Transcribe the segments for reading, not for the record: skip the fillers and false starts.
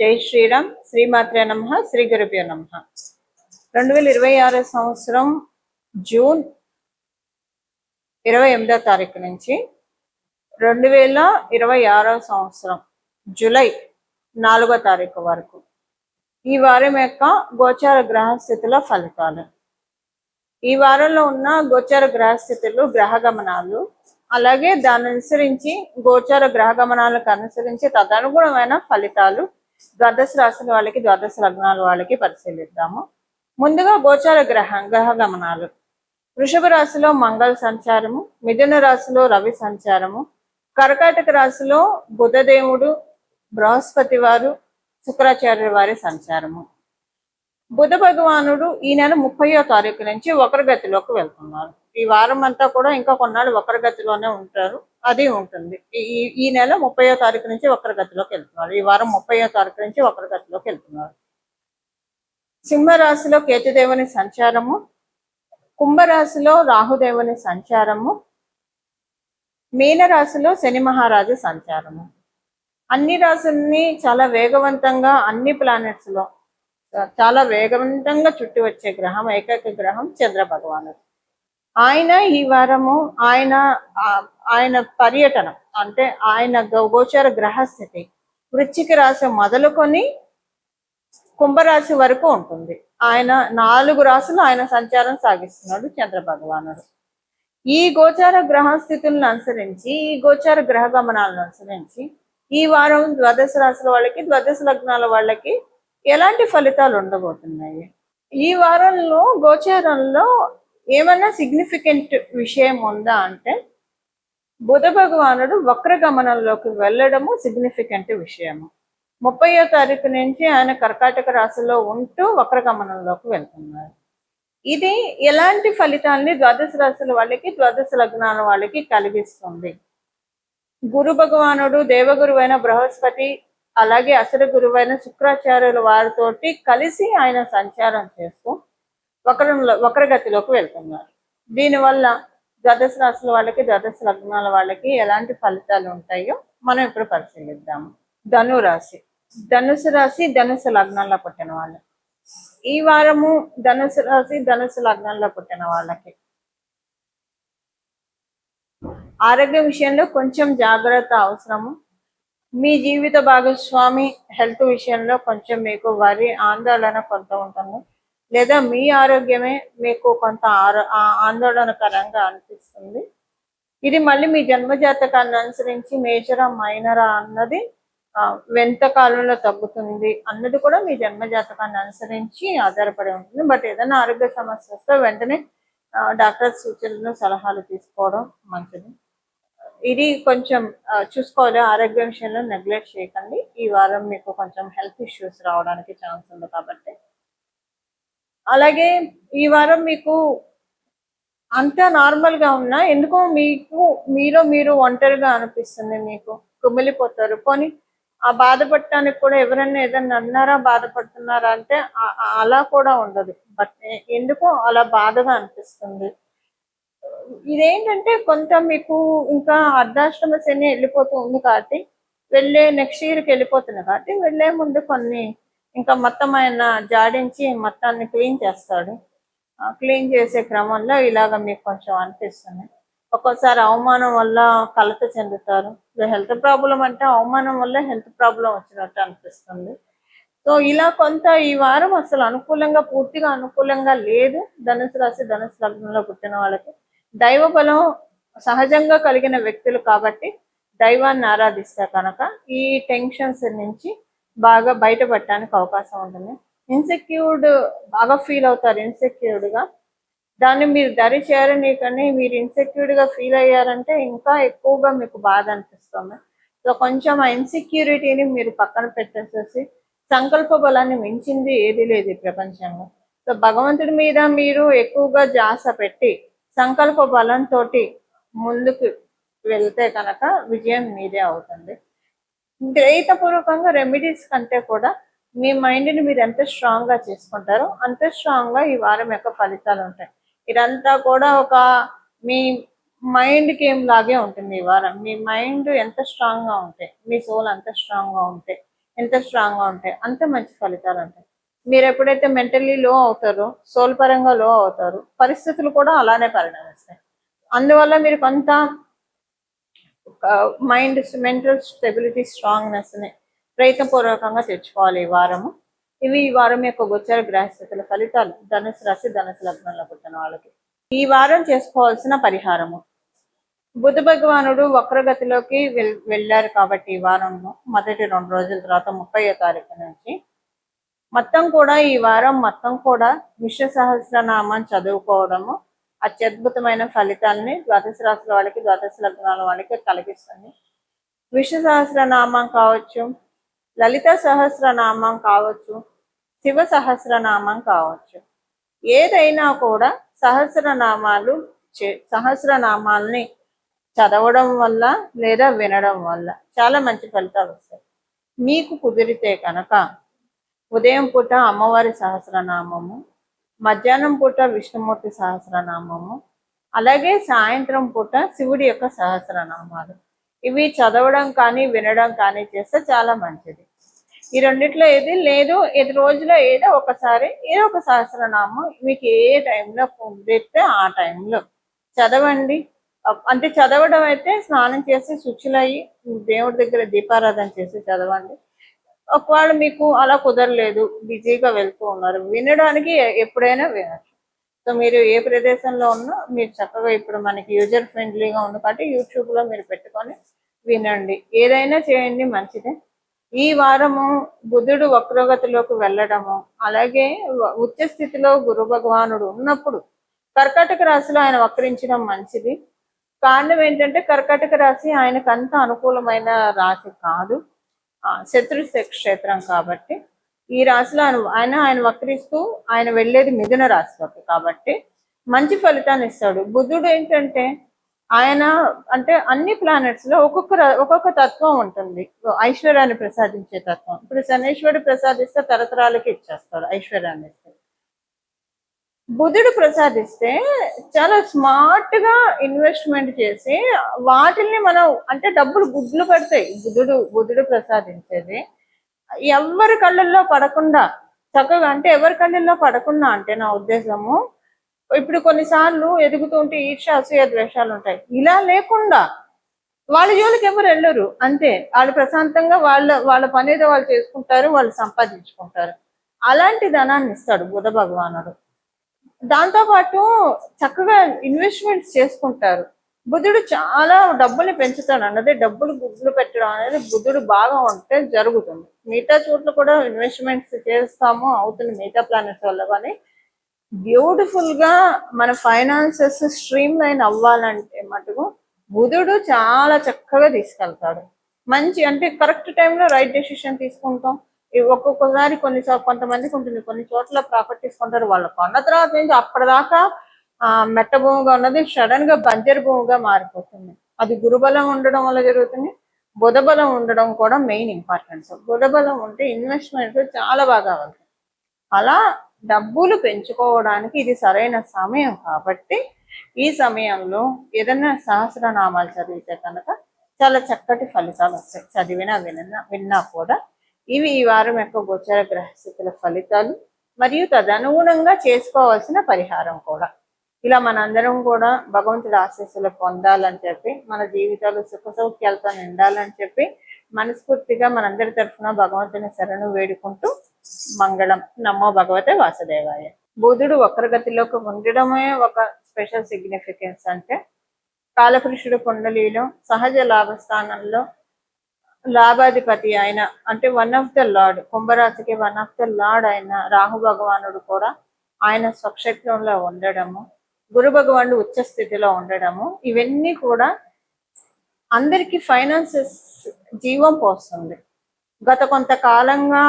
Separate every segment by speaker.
Speaker 1: జై శ్రీరామ్. శ్రీమాత్రే నమః. శ్రీ గురుభ్యో నమః. 2026 సంవత్సరం జూన్ 28వ తారీఖు నుంచి 2026 సంవత్సరం జూలై 4వ తారీఖు వరకు ఈ వారం యొక్క గోచార గ్రహస్థితుల ఫలితాలు. ఈ వారంలో ఉన్న గోచార గ్రహస్థితులు, గ్రహగమనాలు, అలాగే దాన్ని అనుసరించి గోచార గ్రహగమనాలకు అనుసరించి తదనుగుణమైన ఫలితాలు ద్వాదశ రాశుల వాళ్ళకి, ద్వాదశ లగ్నాల వాళ్ళకి పరిశీలిద్దాము. ముందుగా గోచార గ్రహగమనాలు. వృషభ రాశిలో మంగళ సంచారము, మిథున రాశిలో రవి సంచారము, కర్కాటక రాశిలో బుధదేవుడు, బృహస్పతి వారు, శుక్రాచార్య వారి సంచారము. బుధ భగవానుడు ఈ నెల 30వ తారీఖు నుంచి వక్రగతిలోకి వెళ్తున్నారు. ఈ వారం అంతా కూడా ఇంకా కొన్నాళ్ళు వక్రగతిలోనే ఉంటారు, అది ఉంటుంది. ఈ నెల 30వ తారీఖు నుంచి వక్రగతిలోకి వెళ్తున్నారు. ఈ వారం 30వ తారీఖు నుంచి వక్రగతిలోకి వెళ్తున్నారు. సింహరాశిలో కేతుదేవుని సంచారము, కుంభరాశిలో రాహుదేవుని సంచారము, మీనరాశిలో శని మహారాజు సంచారము. అన్ని రాశుల్ని చాలా వేగవంతంగా, అన్ని ప్లానెట్స్ లో చాలా వేగవంతంగా చుట్టి వచ్చే గ్రహం, ఏకైక గ్రహం చంద్ర భగవానుడు. ఆయన ఈ వారము ఆయన పర్యటన అంటే ఆయన గోచార గ్రహస్థితి వృశ్చిక రాశి మొదలుకొని కుంభరాశి వరకు ఉంటుంది. ఆయన 4 రాశులు ఆయన సంచారం సాగిస్తున్నాడు చంద్ర భగవానుడు. ఈ గోచార గ్రహస్థితులను అనుసరించి, ఈ గోచార గ్రహ గమనాలను అనుసరించి ఈ వారం ద్వాదశ రాశుల వాళ్ళకి, ద్వాదశ లగ్నాల వాళ్ళకి ఎలాంటి ఫలితాలు ఉండబోతున్నాయి? ఈ వారంలో గోచారంలో ఏమన్నా సిగ్నిఫికెంట్ విషయం ఉందా అంటే, బుధ భగవానుడు వక్ర గమనంలోకి వెళ్ళడము సిగ్నిఫికెంట్ విషయము. 30వ తారీఖు నుంచి ఆయన కర్కాటక రాశిలో ఉంటూ వక్ర గమనంలోకి వెళ్తున్నారు. ఇది ఎలాంటి ఫలితాన్ని ద్వాదశ రాశుల వాళ్ళకి, ద్వాదశ లగ్నాల వాళ్ళకి కలిగిస్తుంది? గురు భగవానుడు, దేవగురువైన బృహస్పతి, అలాగే అసుర గురువైన శుక్రాచార్యుల వారితోటి కలిసి ఆయన సంచారం చేస్తూ వక్రగతిలోకి వెళ్తున్నారు. దీనివల్ల ద్వాదశ రాశుల వాళ్ళకి, ద్వాదశ లగ్నాల వాళ్ళకి ఎలాంటి ఫలితాలు ఉంటాయో మనం ఇప్పుడు పరిశీలిద్దాము. ధనురాశి. ధనుసు రాశి, ధనుసు లగ్నాల్లో పుట్టిన వాళ్ళు. ఈ వారము ధనుసు రాశి, ధనుసు లగ్నాల్లో పుట్టిన వాళ్ళకి ఆరోగ్య విషయంలో కొంచెం జాగ్రత్త అవసరము. మీ జీవిత భాగస్వామి హెల్త్ విషయంలో కొంచెం మీకు ఆందోళన కొంత ఉంటుంది, లేదా మీ ఆరోగ్యమే మీకు కొంత ఆందోళనకరంగా అనిపిస్తుంది. ఇది మళ్ళీ మీ జన్మజాతకాన్ని అనుసరించి మేజరా మైనరా అన్నది ఎంత కాలంలో తగ్గుతుంది అన్నది కూడా మీ జన్మజాతకాన్ని అనుసరించి ఆధారపడి ఉంటుంది. బట్ ఏదైనా ఆరోగ్య సమస్య వస్తే వెంటనే డాక్టర్ సూచనలు, సలహాలు తీసుకోవడం మంచిది. ఇది కొంచెం చూసుకోవాలి, ఆరోగ్య విషయంలో నెగ్లెక్ట్ చేయకండి. ఈ వారం మీకు కొంచెం హెల్త్ ఇష్యూస్ రావడానికి ఛాన్స్ ఉంది కాబట్టి. అలాగే ఈ వారం మీకు అంతా నార్మల్గా ఉన్నా ఎందుకో మీరు ఒంటరిగా అనిపిస్తుంది, మీకు కుమిలిపోతారు. పోనీ ఆ బాధపడటానికి కూడా ఎవరైనా ఏదన్నా అన్నారా, బాధపడుతున్నారా అంటే అలా కూడా ఉండదు. బట్ ఎందుకో అలా బాధగా అనిపిస్తుంది. ఇదేంటంటే కొంత మీకు ఇంకా అర్ధాష్టమ శని వెళ్ళిపోతూ ఉంది కాబట్టి, నెక్స్ట్ ఇయర్కి వెళ్ళిపోతుంది కాబట్టి వెళ్ళే ముందు కొన్ని ఇంకా మొత్తం ఆయన జాడించి మొత్తాన్ని క్లీన్ చేస్తాడు. క్లీన్ చేసే క్రమంలో ఇలాగ మీకు కొంచెం అనిపిస్తుంది. ఒక్కోసారి అవమానం వల్ల కలత చెందుతారు. హెల్త్ ప్రాబ్లం అంటే అవమానం వల్ల హెల్త్ ప్రాబ్లం వచ్చినట్టు అనిపిస్తుంది. సో ఇలా కొంత ఈ వారం అసలు పూర్తిగా అనుకూలంగా లేదు ధనుసు రాశి, ధనుసు లగ్నంలో పుట్టిన వాళ్ళకి. దైవ బలం సహజంగా కలిగిన వ్యక్తులు కాబట్టి దైవాన్ని ఆరాధిస్తే కనుక ఈ టెన్షన్స్ నుంచి బాగా బయటపడటానికి అవకాశం ఉంటుంది. బాగా ఫీల్ అవుతారు, ఇన్సెక్యూర్డ్గా. దాన్ని మీరు దరి చేరని కానీ మీరు ఇన్సెక్యూర్డ్గా ఫీల్ అయ్యారంటే ఇంకా ఎక్కువగా మీకు బాధ అనిపిస్తుంది. సో కొంచెం ఆ ఇన్సెక్యూరిటీని మీరు పక్కన పెట్టేసేసి, సంకల్ప బలాన్ని మించింది ఏది లేదు ఈ ప్రపంచంలో. సో భగవంతుడి మీద మీరు ఎక్కువగా ధ్యాస పెట్టి సంకల్ప బలంతో ముందుకు వెళ్తే కనుక విజయం మీదే అవుతుంది. గ్రహీతపూర్వకంగా రెమెడీస్ కంటే కూడా మీ మైండ్ని మీరు ఎంత స్ట్రాంగ్గా చేసుకుంటారో అంత స్ట్రాంగ్గా ఈ వారం యొక్క ఫలితాలు ఉంటాయి. ఇదంతా కూడా మీ మైండ్ గేమ్ లాగే ఉంటుంది. ఈ వారం మీ మైండ్ ఎంత స్ట్రాంగ్గా ఉంటే, మీ సోల్ అంత స్ట్రాంగ్గా ఉంటే ఎంత స్ట్రాంగ్గా ఉంటాయి అంత మంచి ఫలితాలు ఉంటాయి. మీరు ఎప్పుడైతే మెంటల్లీ లో అవుతారో, సోల్ పరంగా లో అవుతారో, పరిస్థితులు కూడా అలానే పరిణమిస్తాయి. అందువల్ల మీరు కొంత మైండ్ మెంటల్ స్టెబిలిటీ స్ట్రాంగ్నెస్ని ప్రయత్నపూర్వకంగా తెచ్చుకోవాలి ఈ వారము. ఇవి ఈ వారం యొక్క గోచర గ్రహస్థితుల ఫలితాలు ధనుసు రాశి ధనుసు లగ్నంలో పుట్టిన వాళ్ళకి. ఈ వారం చేసుకోవాల్సిన పరిహారము, బుధ భగవానుడు వక్రగతిలోకి వెళ్ళారు కాబట్టి ఈ వారంలో మొదటి 2 రోజుల తర్వాత 30వ తారీఖు నుంచి మొత్తం కూడా ఈ వారం మొత్తం కూడా విష్ణు సహస్రనామం చదువుకోవడము అత్యద్భుతమైన ఫలితాలని ద్వాదశ రాశుల వాళ్ళకి, ద్వాదశ లగ్నాల వాళ్ళకి కలిగిస్తుంది. విష్ణు సహస్రనామం కావచ్చు, లలిత సహస్రనామం కావచ్చు, శివ సహస్రనామం కావచ్చు, ఏదైనా కూడా సహస్రనామాల్ని చదవడం వల్ల లేదా వినడం వల్ల చాలా మంచి ఫలితాలు వస్తాయి. మీకు కుదిరితే కనుక ఉదయం పూట అమ్మవారి సహస్రనామము, మధ్యాహ్నం పూట విష్ణుమూర్తి సహస్రనామము, అలాగే సాయంత్రం పూట శివుడి యొక్క సహస్రనామాలు, ఇవి చదవడం కానీ వినడం కానీ చేస్తే చాలా మంచిది. ఈ రెండిట్లో ఏది లేదు, ఏది రోజులో ఏదో ఒకసారి ఏదో ఒక సహస్రనామం మీకు ఏ టైంలో కుదిరితే ఆ టైంలో చదవండి. అంటే చదవడం అయితే స్నానం చేసి శుచులయ్యి దేవుడి దగ్గర దీపారాధన చేసి చదవండి. ఒకవేళ మీకు అలా కుదరలేదు, బిజీగా వెళ్తూ ఉన్నారు, వినడానికి ఎప్పుడైనా వినచ్చు. సో మీరు ఏ ప్రదేశంలో ఉన్నా మీరు చక్కగా ఇప్పుడు మనకి యూజర్ ఫ్రెండ్లీగా ఉంది కాబట్టి యూట్యూబ్లో మీరు పెట్టుకొని వినండి, ఏదైనా చేయండి, మంచిదే. ఈ వారము బుధుడు వక్రగతిలోకి వెళ్ళడము, అలాగే ఉచ్చ స్థితిలో గురు భగవానుడు ఉన్నప్పుడు కర్కాటక రాశిలో ఆయన వక్రించడం మంచిది. కారణం ఏంటంటే కర్కాటక రాశి ఆయనకు అంత అనుకూలమైన రాశి కాదు, శత్రు క్షేత్రం కాబట్టి. ఈ రాశిలో ఆయన వక్రిస్తూ ఆయన వెళ్ళేది మిథున రాశిలోకి కాబట్టి మంచి ఫలితాన్ని ఇస్తాడు. బుధుడు ఏంటంటే ఆయన అంటే అన్ని ప్లానెట్స్ లో ఒక్కొక్క తత్వం ఉంటుంది, ఐశ్వర్యాన్ని ప్రసాదించే తత్వం. ఇప్పుడు శనేశ్వరుడు ప్రసాదిస్తే తరతరాలకి ఇచ్చేస్తాడు ఐశ్వర్యాన్ని ఇస్తే. బుధుడు ప్రసాదిస్తే చాలా స్మార్ట్ గా ఇన్వెస్ట్మెంట్ చేసి వాటిల్ని మనం అంటే డబ్బులు గుడ్లు పడతాయి. బుధుడు ప్రసాదించేది ఎవరి కళ్ళల్లో పడకుండా చక్కగా, అంటే ఎవరి కళ్ళల్లో పడకుండా అంటే నా ఉద్దేశము, ఇప్పుడు కొన్నిసార్లు ఎదుగుతుంటే ఈర్ష్య అసూయ ద్వేషాలు ఉంటాయి, ఇలా లేకుండా వాళ్ళ జోలికి ఎవరు వెళ్ళరు, అంతే. వాళ్ళు ప్రశాంతంగా వాళ్ళ పని ఏదో వాళ్ళు చేసుకుంటారు, వాళ్ళు సంపాదించుకుంటారు. అలాంటి ధనాన్ని ఇస్తాడు బుధ భగవానుడు. దాంతోపాటు చక్కగా ఇన్వెస్ట్మెంట్స్ చేసుకుంటారు. బుధుడు చాలా డబ్బుల్ని పెంచుతాడు అన్నది, డబ్బులు గుడ్లు పెట్టడం అనేది బుధుడు బాగా ఉంటే జరుగుతుంది. మిగతా చోట్ల కూడా ఇన్వెస్ట్మెంట్స్ చేస్తాము అవుతుంది మిగతా ప్లానెట్స్ వల్ల, కానీ బ్యూటిఫుల్ గా మన ఫైనాన్సెస్ స్ట్రీమ్ లైన్ అవ్వాలంటే మటుకు బుధుడు చాలా చక్కగా తీసుకెళ్తాడు. మంచి అంటే కరెక్ట్ టైంలో రైట్ డెసిషన్ తీసుకుంటాం. ఒక్కొక్కసారి కొంతమందికి ఉంటుంది, కొన్ని చోట్ల ప్రాపర్టీస్ కొంటారు, వాళ్ళు కొన్న తర్వాత నుంచి అప్పటిదాకా మెట్ట భూమిగా ఉన్నది సడన్ గా బంజరు భూమిగా మారిపోతుంది. అది గురుబలం ఉండడం వల్ల జరుగుతుంది. బుధబలం ఉండడం కూడా మెయిన్ ఇంపార్టెన్స్. బుధబలం ఉంటే ఇన్వెస్ట్మెంట్ చాలా బాగా అవుతుంది. అలా డబ్బులు పెంచుకోవడానికి ఇది సరైన సమయం కాబట్టి ఈ సమయంలో ఏదైనా సహస్రనామాలు చదివితే కనుక చాలా చక్కటి ఫలితాలు వస్తాయి. చదివినా విన్నా కూడా ఇవి ఈ వారం యొక్క గోచర గ్రహస్థితుల ఫలితాలు మరియు తదనుగుణంగా చేసుకోవాల్సిన పరిహారం కూడా. ఇలా మనందరం కూడా భగవంతుడి ఆశీస్సులు పొందాలని చెప్పి, మన జీవితాలు సుఖ సౌఖ్యాలతో నిండాలని చెప్పి మనస్ఫూర్తిగా మనందరి తరఫున భగవంతుని శరణు వేడుకుంటూ మంగళం. నమో భగవతే వాసుదేవాయ. బుధుడు వక్రగతిలోకి ఉండడమే ఒక స్పెషల్ సిగ్నిఫికెన్స్. అంటే కాలపురుషుడు కుండలిలో సహజ లాభస్థానంలో లాభాధిపతి అయిన, అంటే వన్ ఆఫ్ ద లార్డ్, కుంభరాశికి వన్ ఆఫ్ ద లార్డ్ అయిన రాహు భగవానుడు కూడా ఆయన స్వక్షేత్రంలో ఉండడము, గురు భగవానుడు ఉచ్చ స్థితిలో ఉండడము, ఇవన్నీ కూడా అందరికీ ఫైనాన్సెస్ జీవం పోస్తుంది. గత కొంతకాలంగా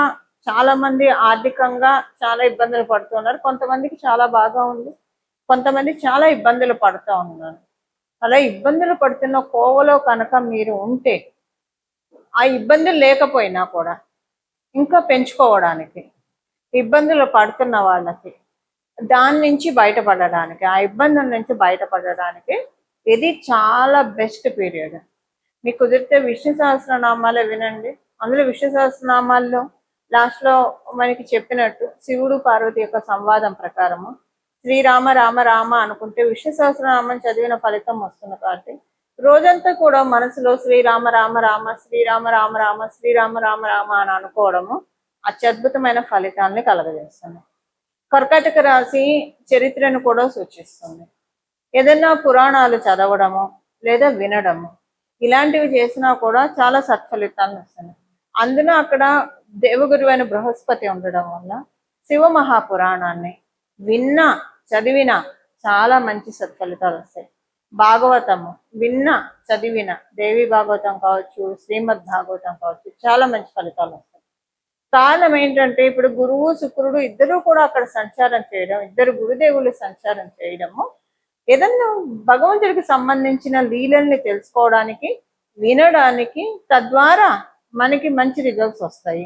Speaker 1: చాలా మంది ఆర్థికంగా చాలా ఇబ్బందులు పడుతున్నారు. కొంతమందికి చాలా బాగా ఉంది, కొంతమంది చాలా ఇబ్బందులు పడుతూ ఉన్నారు. అలా ఇబ్బందులు పడుతున్న కోవలో కనుక మీరు ఉంటే, ఆ ఇబ్బందులు లేకపోయినా కూడా ఇంకా పెంచుకోవడానికి, ఇబ్బందులు పడుతున్న వాళ్ళకి దాని నుంచి బయటపడడానికి, ఆ ఇబ్బందుల నుంచి బయటపడడానికి ఇది చాలా బెస్ట్ పీరియడ్. మీకు కుదిరితే విష్ణు సహస్రనామాలే వినండి, అందులో విష్ణు సహస్రనామాల్లో లాస్ట్ లో మనకి చెప్పినట్టు శివుడు పార్వతి యొక్క సంవాదం ప్రకారము శ్రీరామ రామ రామ అనుకుంటే విష్ణు సహస్రనామం చదివిన ఫలితం వస్తుంది. కాబట్టి రోజంతా కూడా మనసులో శ్రీరామ రామ రామ శ్రీరామ రామ రామ శ్రీరామ రామ రామ అని అనుకోవడము అత్యద్భుతమైన ఫలితాన్ని కలగజేస్తుంది. కర్కాటక రాశి చరిత్రను కూడా సూచిస్తుంది. ఏదైనా పురాణాలు చదవడము లేదా వినడము ఇలాంటివి చేసినా కూడా చాలా సత్ఫలితాలను వస్తుంది. అందులో అక్కడ దేవగురు అయిన బృహస్పతి ఉండడం వల్ల శివ మహాపురాణాన్ని విన్నా చదివిన చాలా మంచి సత్ఫలితాలు వస్తాయి. భాగవతము విన్న చదివిన దేవి భాగవతం కావచ్చు, శ్రీమద్ భాగవతం కావచ్చు, చాలా మంచి ఫలితాలు వస్తాయి. కారణం ఏంటంటే ఇప్పుడు గురువు శుక్రుడు ఇద్దరు కూడా అక్కడ సంచారం చేయడం, ఇద్దరు గురుదేవులు సంచారం చేయడము ఏదన్నా భగవంతుడికి సంబంధించిన లీలల్ని తెలుసుకోవడానికి, వినడానికి, తద్వారా మనకి మంచి రిజల్ట్స్ వస్తాయి.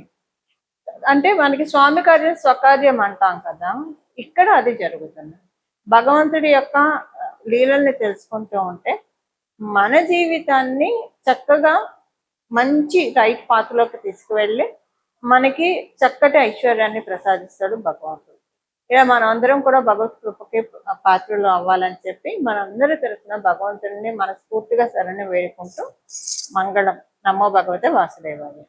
Speaker 1: అంటే మనకి స్వామి కార్యం స్వకార్యం అంటాం కదా, ఇక్కడ అది జరుగుతుంది. భగవంతుడి యొక్క లీలల్ని తెలుసుకుంటూ ఉంటే మన జీవితాన్ని చక్కగా మంచి రైట్ పాత్రలోకి తీసుకువెళ్ళి మనకి చక్కటి ఐశ్వర్యాన్ని ప్రసాదిస్తాడు భగవంతుడు. ఇలా మనం అందరం కూడా భగవత్ కృపకి పాత్రలు అవ్వాలని చెప్పి మనందరి తరఫున భగవంతుడిని మనస్ఫూర్తిగా శరణి వేడుకుంటూ మంగళం. నమో భగవతే వాసుదేవాయ.